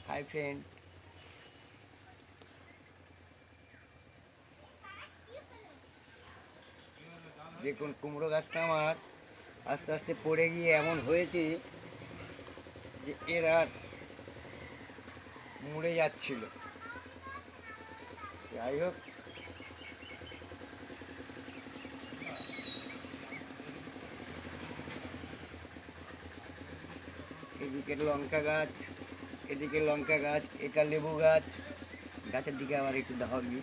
Hi friend, দেখুন কুমড়ো গাছটা আমার আস্তে আস্তে পড়ে গিয়ে এমন হয়েছে যে এরা মরে যাচ্ছিল। যাই হোক, এদিকে লঙ্কা গাছ, এদিকে লঙ্কা গাছ, এটা লেবু গাছ, গাছের দিকে আবার একটু ধরবি।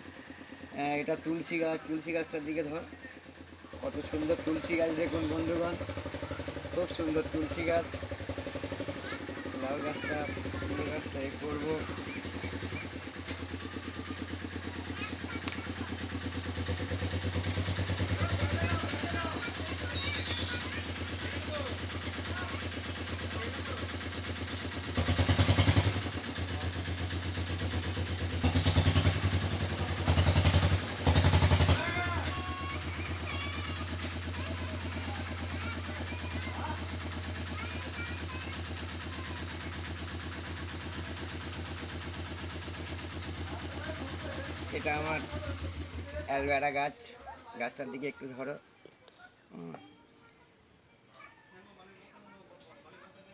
এটা তুলসী গাছ, তুলসী গাছটার দিকে ধর, কত সুন্দর তুলসী গাছ দেখুন বন্ধুগণ, খুব সুন্দর তুলসী গাছ। লাউ গাছটা, কুমড়ো গাছটা এ করবো। এটা আমার অ্যালভেরা গাছ, গাছটার দিকে একটু ধরো।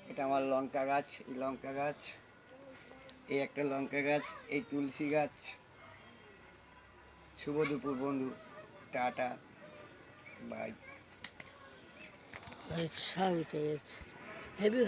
এটা আমার লঙ্কা গাছ, এই লঙ্কা গাছ, এই একটা লঙ্কা গাছ, এই তুলসী গাছ। শুভ দুপুর বন্ধু, টাটা, বাই। সব উঠে গেছে, হেভি।